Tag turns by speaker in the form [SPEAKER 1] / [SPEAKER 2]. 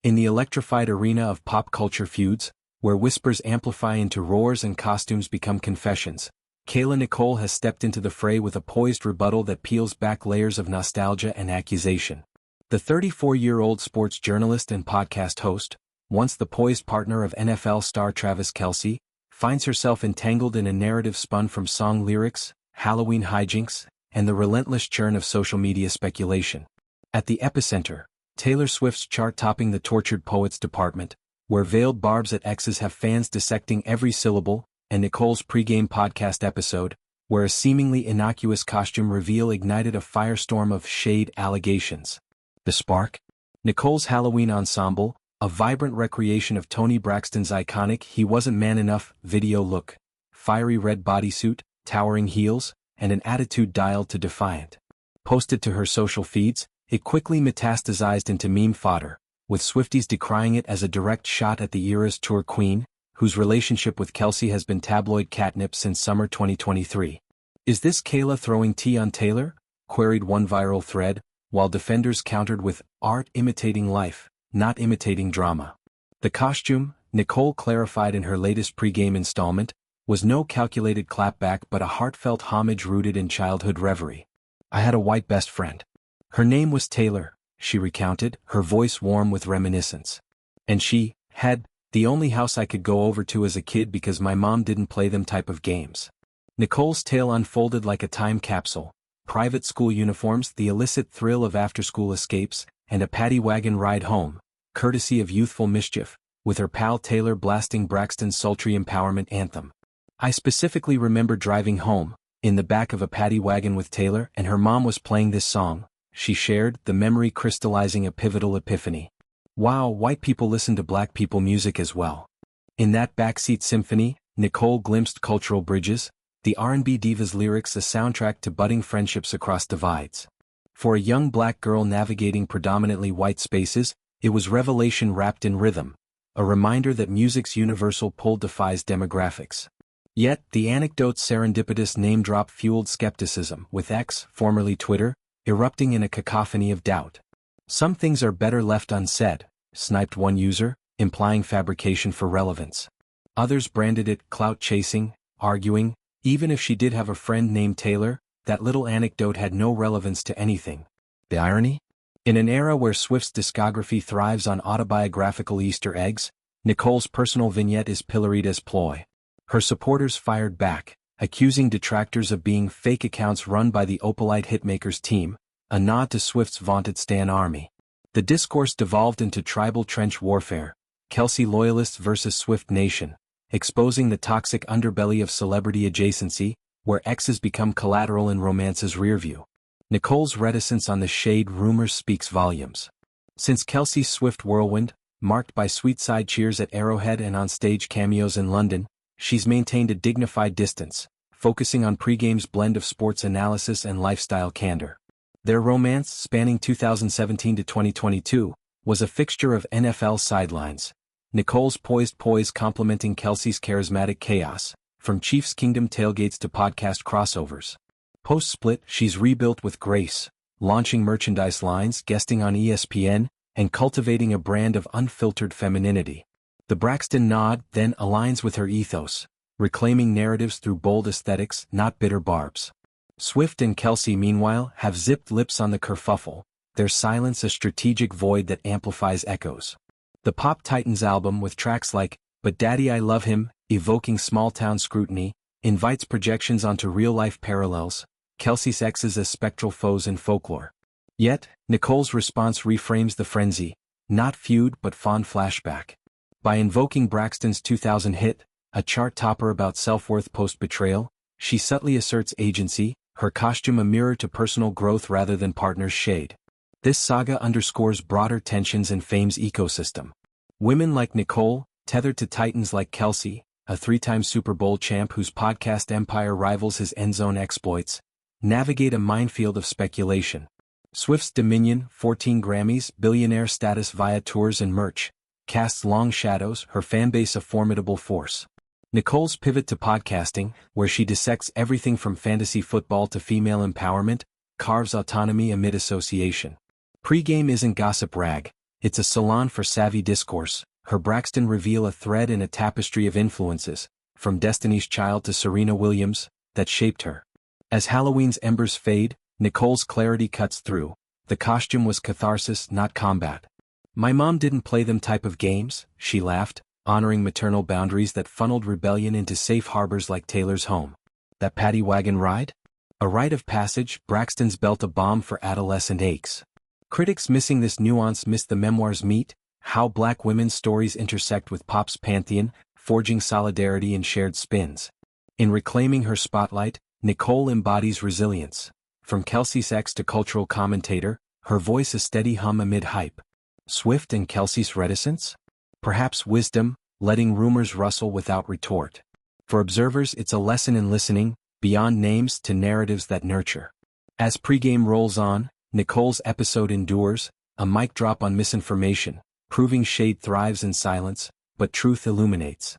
[SPEAKER 1] In the electrified arena of pop culture feuds, where whispers amplify into roars and costumes become confessions, Kayla Nicole has stepped into the fray with a poised rebuttal that peels back layers of nostalgia and accusation. The 34-year-old sports journalist and podcast host, once the poised partner of NFL star Travis Kelce, finds herself entangled in a narrative spun from song lyrics, Halloween hijinks, and the relentless churn of social media speculation. At the epicenter, Taylor Swift's chart topping the Tortured Poets department, where veiled barbs at X's have fans dissecting every syllable, and Nicole's pregame podcast episode, where a seemingly innocuous costume reveal ignited a firestorm of shade allegations. The spark? Nicole's Halloween ensemble, a vibrant recreation of Toni Braxton's iconic "He Wasn't Man Enough" video look, fiery red bodysuit, towering heels, and an attitude dialed to defiant. Posted to her social feeds, it quickly metastasized into meme fodder, with Swifties decrying it as a direct shot at the era's tour queen, whose relationship with Kelce has been tabloid catnip since summer 2023. "Is this Kayla throwing tea on Taylor?" queried one viral thread, while defenders countered with "art imitating life, not imitating drama." The costume, Nicole clarified in her latest pregame installment, was no calculated clapback but a heartfelt homage rooted in childhood reverie. "I had a white best friend. Her name was Taylor," she recounted, her voice warm with reminiscence. "And she had the only house I could go over to as a kid because my mom didn't play them type of games." Nicole's tale unfolded like a time capsule: private school uniforms, the illicit thrill of after-school escapes, and a paddy wagon ride home, courtesy of youthful mischief, with her pal Taylor blasting Braxton's sultry empowerment anthem. "I specifically remember driving home, in the back of a paddy wagon with Taylor, and her mom was playing this song," she shared, the memory crystallizing a pivotal epiphany. "Wow, white people listen to black people music as well." In that backseat symphony, Nicole glimpsed cultural bridges, the R&B diva's lyrics a soundtrack to budding friendships across divides. For a young black girl navigating predominantly white spaces, it was revelation wrapped in rhythm, a reminder that music's universal pull defies demographics. Yet, the anecdote's serendipitous name-drop fueled skepticism, with X, formerly Twitter, erupting in a cacophony of doubt. "Some things are better left unsaid," sniped one user, implying fabrication for relevance. Others branded it clout-chasing, arguing, even if she did have a friend named Taylor, that little anecdote had no relevance to anything. The irony? In an era where Swift's discography thrives on autobiographical Easter eggs, Nicole's personal vignette is pilloried as ploy. Her supporters fired back, accusing detractors of being fake accounts run by the Opalite hitmakers team, a nod to Swift's vaunted stan army. The discourse devolved into tribal trench warfare, Kelce loyalists versus Swift Nation, exposing the toxic underbelly of celebrity adjacency, where exes become collateral in romance's rearview. Nicole's reticence on the shade rumors speaks volumes. Since Kelce's Swift whirlwind, marked by sweet side cheers at Arrowhead and on-stage cameos in London, she's maintained a dignified distance, focusing on pregame's blend of sports analysis and lifestyle candor. Their romance, spanning 2017 to 2022, was a fixture of NFL sidelines, Nicole's poised poise complementing Kelce's charismatic chaos, from Chiefs Kingdom tailgates to podcast crossovers. Post-split, she's rebuilt with grace, launching merchandise lines, guesting on ESPN, and cultivating a brand of unfiltered femininity. The Braxton nod then aligns with her ethos, reclaiming narratives through bold aesthetics, not bitter barbs. Swift and Kelce, meanwhile, have zipped lips on the kerfuffle, their silence a strategic void that amplifies echoes. The Pop Titans album, with tracks like "But Daddy I Love Him," evoking small-town scrutiny, invites projections onto real-life parallels, Kelce's exes as spectral foes in folklore. Yet, Nicole's response reframes the frenzy, not feud but fond flashback. By invoking Braxton's 2000 hit, a chart topper about self-worth post-betrayal, she subtly asserts agency, her costume a mirror to personal growth rather than partner's shade. This saga underscores broader tensions in fame's ecosystem. Women like Nicole, tethered to titans like Kelce, a three-time Super Bowl champ whose podcast empire rivals his end-zone exploits, navigate a minefield of speculation. Swift's dominion, 14 Grammys, billionaire status via tours and merch, casts long shadows, her fanbase a formidable force. Nicole's pivot to podcasting, where she dissects everything from fantasy football to female empowerment, carves autonomy amid association. Pre-game isn't gossip rag, It's a salon for savvy discourse. Her Braxton reveal a thread in a tapestry of influences, from Destiny's Child to Serena Williams, that shaped her. As Halloween's embers fade, Nicole's clarity cuts through. The costume was catharsis, not combat. My mom didn't play them type of games, she laughed, honoring maternal boundaries that funneled rebellion into safe harbors like Taylor's home. That paddy wagon ride? A rite of passage. Braxton's built a bomb for adolescent aches. Critics missing this nuance miss the memoir's meat, how Black women's stories intersect with pop's pantheon, forging solidarity in shared spins. In reclaiming her spotlight, Nicole embodies resilience. From Kelce's ex to cultural commentator, her voice a steady hum amid hype. Swift and Kelce's reticence? Perhaps wisdom, letting rumors rustle without retort. For observers, it's a lesson in listening, beyond names to narratives that nurture. As pregame rolls on, Nicole's episode endures, a mic drop on misinformation, proving shade thrives in silence, but truth illuminates.